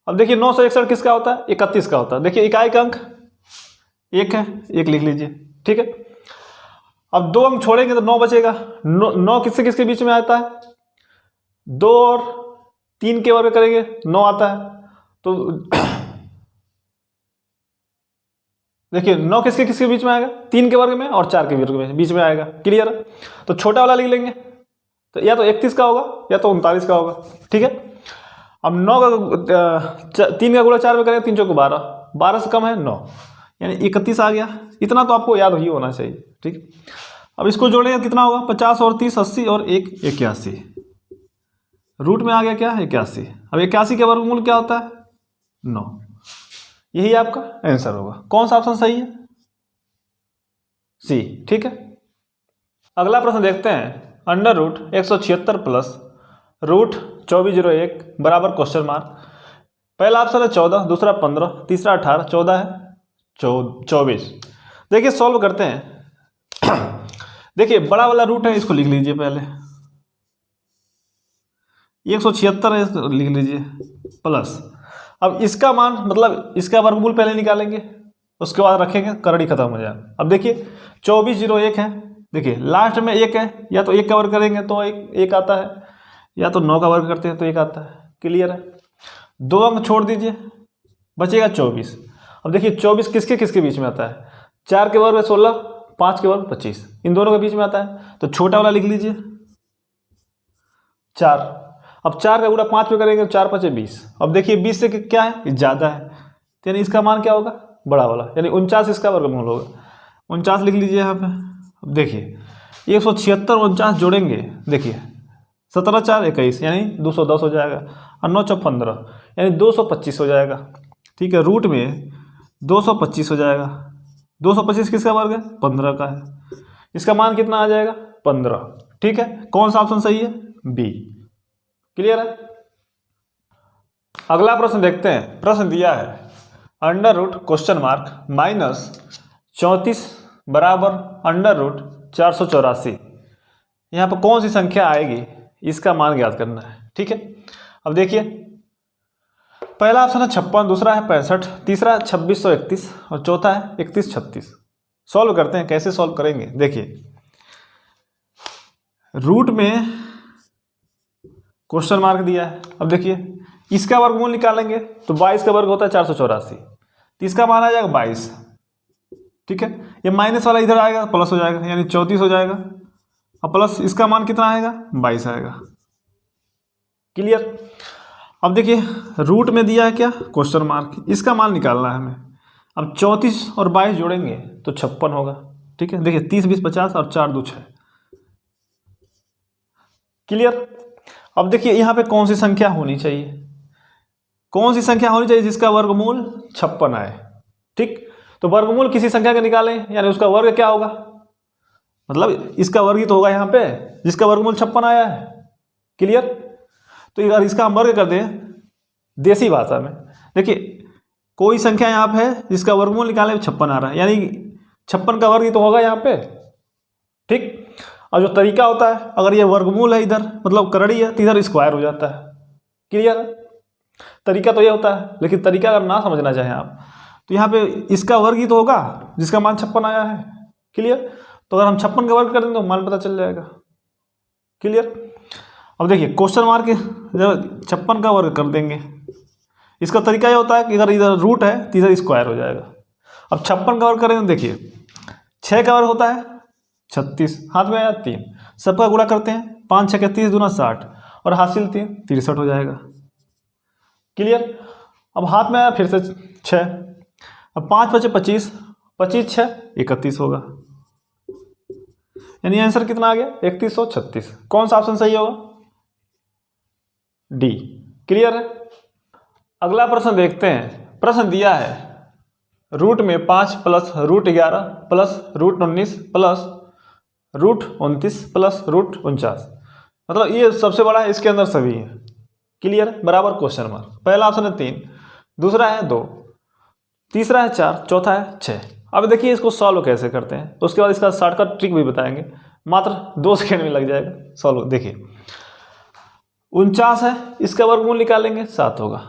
अब देखिए 961 किसका होता है? 31 का होता है। देखिए इकाई का अंक 1 है, 1 लिख लीजिए। ठीक है। अब 2 अंक छोड़ेंगे तो 9 बचेगा। 9 किससे किसके बीच में आता है? 2 और 3 के वर्ग करेंगे 9 आता है। तो देखिए 9 किसके किसके बीच में आएगा? 3 के वर्ग में और 4 के वर्ग में बीच में आएगा। क्लियर है। तो छोटा वाला लिख लेंगे, तो या तो 31 का होगा या तो 39 का होगा। ठीक है। अब 9 का 3 का गुणा 4 में करेंगे, 3 चौको 12, 12 से कम है 9, यानी 31 आ गया। इतना तो आपको याद ही होना चाहिए। ठीक। अब इसको जोड़ेंगे कितना होगा? 50 और 30 80 और 1 81। रूट में आ गया क्या? 81। अब 81 के वर्गमूल क्या होता है? 9। यही आपका आंसर होगा। कौन सा ऑप्शन सही है? सी। ठीक है। अगला प्रश्न देखते हैं। अंडर रूट 176 प्लस रूट 2401 बराबर क्वेश्चन मार्क। पहला ऑप्शन है 14, दूसरा 15, तीसरा 18, 14 है 24। देखिए सॉल्व करते हैं। देखिए बड़ा वाला रूट है, इसको लिख लीजिए पहले, 176 है, इसको लिख लीजिए प्लस। अब इसका मान मतलब इसका वर्गमूल पहले निकालेंगे, उसके बाद रखेंगे, करड़ी खत्म हो जाए। अब देखिए 2401 है, देखिए लास्ट में 1 है, या तो 1 का वर्ग करेंगे तो 1 आता है, या तो 9 का वर्ग करते हैं तो 1 आता है। क्लियर है। 2 अंक छोड़ दीजिए, बचेगा 24। अब देखिए 24 किसके किसके बीच में आता है? 4 के वर्ग में 16, 5 के वर्ग 25, इन दोनों के बीच में आता है। तो छोटा वाला लिख लीजिए 4। अब 4 का गुणा 5 पे करेंगे, 4 5 20। अब देखिए 20 से क्या है? ज़्यादा है, तो यानी इसका मान क्या होगा? बड़ा वाला, यानी 49 इसका वर्गमूल होगा। 49 लिख लीजिए यहाँ पे। अब देखिए 176 49 जोड़ेंगे, देखिए 17 4 21, यानी 210 हो जाएगा, और 9 4 15, यानी 225 हो जाएगा। ठीक है। रूट में 225 हो जाएगा। 225 किसका वर्ग है? 15 का है। इसका मान कितना आ जाएगा? 15। ठीक है। कौन सा ऑप्शन सही है? बी। क्लियर है। अगला प्रश्न देखते हैं। प्रश्न दिया है अंडर रूट क्वेश्चन मार्क -34 बराबर अंडर रूट 484। यहाँ पर कौन सी संख्या आएगी, इसका मान ज्ञात करना है। ठीक है। अब देखिए पहला ऑप्शन है 56, दूसरा है 65, तीसरा 2631 और चौथा है 3136। सॉल्व करते हैं। कैसे सॉल्व करेंगे? देखिए रूट में क्वेश्चन मार्क दिया है। अब देखिए इसका वर्गमूल निकालेंगे तो 22 का वर्ग होता है 484, तो इसका मान आ जाएगा 22। ठीक है। ये माइनस वाला इधर आएगा, प्लस हो जाएगा, यानी 34 हो जाएगा, और प्लस इसका मान कितना आएगा? 22 आएगा। क्लियर। अब देखिए रूट में दिया है क्या? क्वेश्चन मार्क, इसका मान निकालना है हमें। अब 34 और 22 जोड़ेंगे तो 56 होगा। ठीक है। देखिए 30 20 50 और 4 2 6। क्लियर। अब देखिए यहाँ पे कौन सी संख्या होनी चाहिए? कौन सी संख्या होनी चाहिए जिसका वर्गमूल 56 आए? ठीक। तो वर्गमूल किसी संख्या का निकालें, यानी उसका वर्ग क्या होगा? मतलब इसका वर्ग ही तो होगा यहाँ पे, जिसका वर्गमूल 56 आया है। क्लियर। तो अगर इसका हम वर्ग कर दें देसी भाषा में, देखिए कोई संख्या यहाँ पे है जिसका वर्गमूल निकालने में 56 आ रहा है, यानी 56 का वर्ग ही तो होगा यहाँ पे। ठीक। और जो तरीका होता है, अगर ये वर्गमूल है इधर मतलब करड़ी है, तो इधर स्क्वायर हो जाता है। क्लियर। तरीका तो ये होता है, लेकिन तरीका अगर ना समझना चाहें आप, तो यहाँ पे इसका वर्ग ही तो होगा जिसका मान 56 आया है। क्लियर। तो अगर हम 56 का वर्ग कर दें तो मान पता चल जाएगा। क्लियर। अब देखिए क्वेश्चन मार्क 56 का वर्ग कर देंगे। इसका तरीका ये होता है कि अगर इधर रूट है तो इधर स्क्वायर हो जाएगा। अब 56 का वर्ग करेंगे, देखिए 6 का वर्ग होता है 36, हाथ में आया 3, सबका गुणा करते हैं, 5 6 30 दूना 60, और हासिल 3 63 हो जाएगा। क्लियर। अब हाथ में आया फिर से 6, अब 5 5 25, 25 6 31 होगा, यानी आंसर कितना आ गया? 3136। कौन सा ऑप्शन सही होगा? डी। क्लियर है। अगला प्रश्न देखते हैं। प्रश्न दिया है रूट में 5 plus root 11 plus root 19 plus root 29 plus root 49, मतलब ये सबसे बड़ा है, इसके अंदर सभी है। क्लियर, बराबर क्वेश्चन मार्क। पहला ऑप्शन है 3, दूसरा है 2, तीसरा है 4, चौथा है 6। अब देखिए इसको सॉल्व कैसे करते हैं, उसके बाद इसका शॉर्टकट ट्रिक भी बताएंगे, मात्र 2 सेकेंड में लग जाएगा सॉल्व। देखिए 49 है, इसका वर्गमूल निकालेंगे 7 होगा।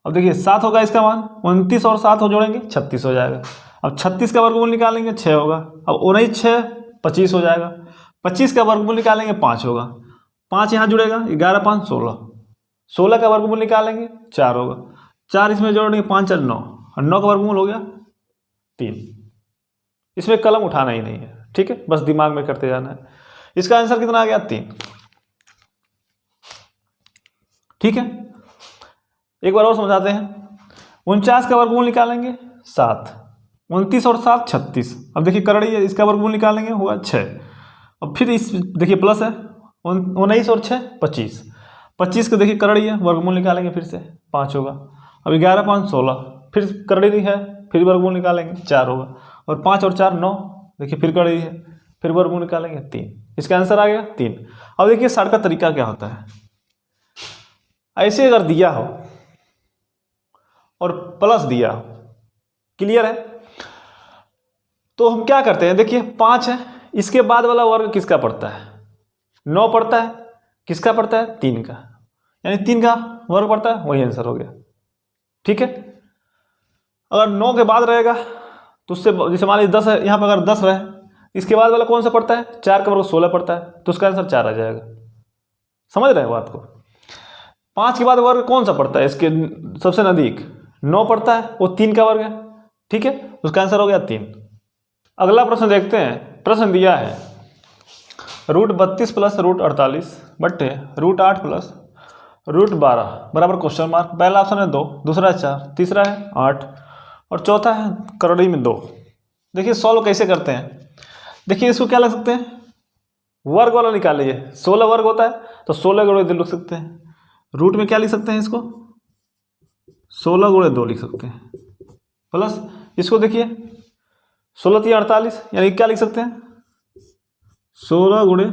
अब देखिए 7 होगा इसका मान, 29 और 7 हो जोड़ेंगे 36 हो जाएगा। अब 36 का वर्गमूल निकालेंगे 6 होगा। अब 19 6 25 हो जाएगा। 25 का वर्गमूल निकालेंगे 5 होगा, 5 यहाँ जुड़ेगा, 11 5 16। 16 का वर्गमूल निकालेंगे 4 होगा, 4 इसमें जोड़ेंगे 5 4 9, और 9 का वर्गमूल हो गया 3। इसमें कलम उठाना ही नहीं है, ठीक है, बस दिमाग में करते जाना है। इसका आंसर कितना आ गया 3। ठीक है, एक बार और समझाते हैं। 49 का वर्गमूल निकालेंगे 7, 29 और 7 36। अब देखिए करड़ी है, इसका वर्गमूल निकालेंगे होगा 6। अब फिर इस देखिए प्लस है 19 और 6 25। 25 को देखिए करड़ी है, वर्गमूल निकालेंगे फिर से 5 होगा। अब 11 5 16, फिर करड़ी है, फिर वर्गमूल निकालेंगे 4 होगा, और 5 और 4 9, देखिए फिर करड़ी है, फिर वर्गमूल निकालेंगे 3। इसका आंसर आ गया 3। अब देखिए शॉर्ट का तरीका क्या होता है, ऐसे अगर दिया हो और प्लस दिया हो, क्लियर है, तो हम क्या करते हैं, देखिए 5 है, इसके बाद वाला वर्ग किसका पड़ता है, 9 पड़ता है, किसका पड़ता है 3 का, यानी 3 का वर्ग पड़ता है, वही आंसर हो गया। ठीक है, अगर 9 के बाद रहेगा तो उससे, जैसे मान लीजिए 10 है, यहाँ पर अगर 10 रहे, इसके बाद वाला कौन सा पड़ता है, 4 का वर्ग 16 पड़ता है, तो उसका आंसर 4 आ जाएगा। समझ रहे हैं बात को। 5 के बाद वर्ग कौन सा पड़ता है, इसके सबसे नज़दीक 9 पड़ता है, वो 3 का वर्ग है। ठीक है, उसका आंसर हो गया 3। अगला प्रश्न देखते हैं। प्रश्न दिया है √32 प्लस √48 बट्टे √8 प्लस √12 बराबर क्वेश्चन मार्क। पहला ऑप्शन है 2, दूसरा है 4, तीसरा है 8, और चौथा है करड़ी में 2। देखिए सॉल्व कैसे करते हैं, देखिए इसको क्या लिख सकते हैं, वर्ग वाला निकाल लीजिए। 16 वर्ग होता है तो 16 गुणे 2 लिख सकते हैं। रूट में क्या लिख सकते हैं, इसको 16 गुणे 2 लिख सकते हैं, प्लस इसको देखिए 16 3 48, यानी क्या लिख सकते हैं 16 गुणे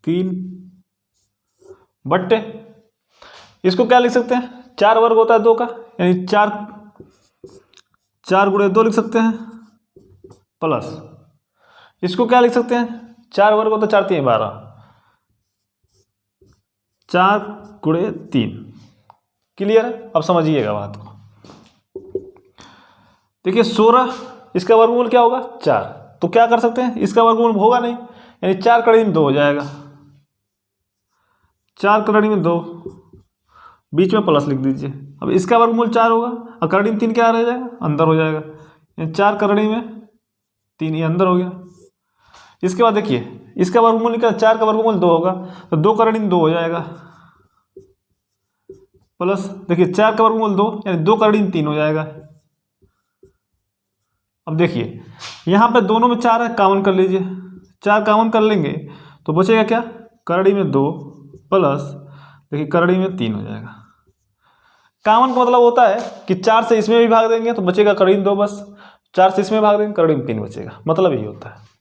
3 बट्टे, इसको क्या लिख सकते हैं, 4 वर्ग होता है 2 का, यानी 4 गुणे 2 लिख सकते हैं, प्लस इसको क्या लिख सकते हैं, 4 वर्ग होता है 4 3 12, 4 गुणे 3। क्लियर है, अब समझिएगा बात को। देखिए 16, इसका वर्गमूल क्या होगा 4, तो क्या कर सकते हैं, इसका वर्गमूल होगा नहीं, यानी 4 कड़ी में 2 हो जाएगा, 4 कड़ी में 2, बीच में प्लस लिख दीजिए। अब इसका वर्गमूल 4 होगा, और करड़ी में 3 क्या रह जाएगा, अंदर हो जाएगा, यानी 4 करड़ी में 3, ये अंदर हो गया। इसके बाद देखिए इसका वर्गमूल निकला, 4 का वर्गमूल 2 होगा, तो 2 करड़ी में 2 हो जाएगा, प्लस देखिए 4 का वर्गमूल 2, यानी 2 करड़ी में 3 हो जाएगा। अब देखिए यहाँ पे दोनों में 4 है, कॉमन कर लीजिए, 4 कॉमन कर लेंगे तो बचेगा क्या, करड़ी में 2 प्लस देखिए करड़ी में 3 हो जाएगा। कॉमन का मतलब होता है कि 4 से इसमें भी भाग देंगे तो बचेगा करड़ी में 2, बस 4 से इसमें भाग देंगे करड़ी में 3 बचेगा, मतलब यही होता है।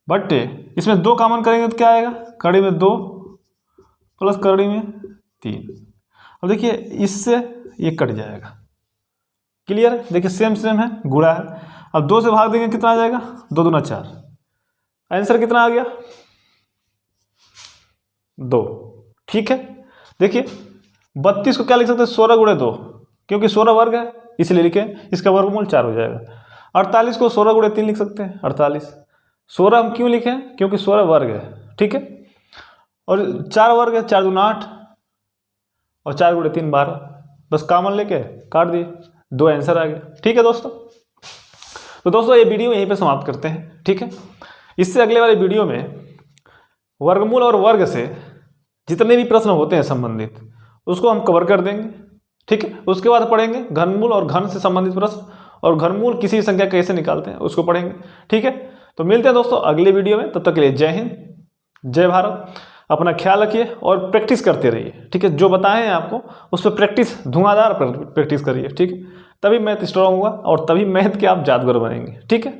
बट इसमें 2 कॉमन करेंगे तो क्या आएगा, करड़ी में 2 प्लस करड़ी में 3। अब देखिए इससे ये कट जाएगा। क्लियर है, देखिए सेम है, गुणा है। अब 2 से भाग देंगे कितना आ जाएगा, 2 दूना 4, आंसर कितना आ गया 2। ठीक है, देखिए 32 को क्या लिख सकते हैं, 16 गुणे 2, क्योंकि 16 वर्ग है इसलिए लिखे, इसका वर्गमूल 4 हो जाएगा। 48 को 16 गुणे 3 लिख सकते हैं, 48। 16 हम क्यों लिखे, क्योंकि 16 वर्ग है। ठीक है, और 4 वर्ग है, 4 दूना 8, और 4 गुणे 3 12, बस कॉमन लेके काट दिए, 2 आंसर आ गया। ठीक है दोस्तों, तो दोस्तों ये वीडियो यहीं पे समाप्त करते हैं। ठीक है, इससे अगले वाले वीडियो में वर्गमूल और वर्ग से जितने भी प्रश्न होते हैं संबंधित, उसको हम कवर कर देंगे। ठीक है, उसके बाद पढ़ेंगे घनमूल और घन से संबंधित प्रश्न, और घनमूल किसी संख्या कैसे निकालते हैं उसको पढ़ेंगे। ठीक है, तो मिलते हैं दोस्तों अगले वीडियो में, तब तक के लिए जय हिंद, जय भारत। अपना ख्याल रखिए और प्रैक्टिस करते रहिए। ठीक है, जो बताए हैं आपको उस पर प्रैक्टिस, धुआंधार प्रैक्टिस करिए। ठीक है, तभी मैथ स्ट्रांग होगा और तभी मैथ के आप जादूगर बनेंगे। ठीक है।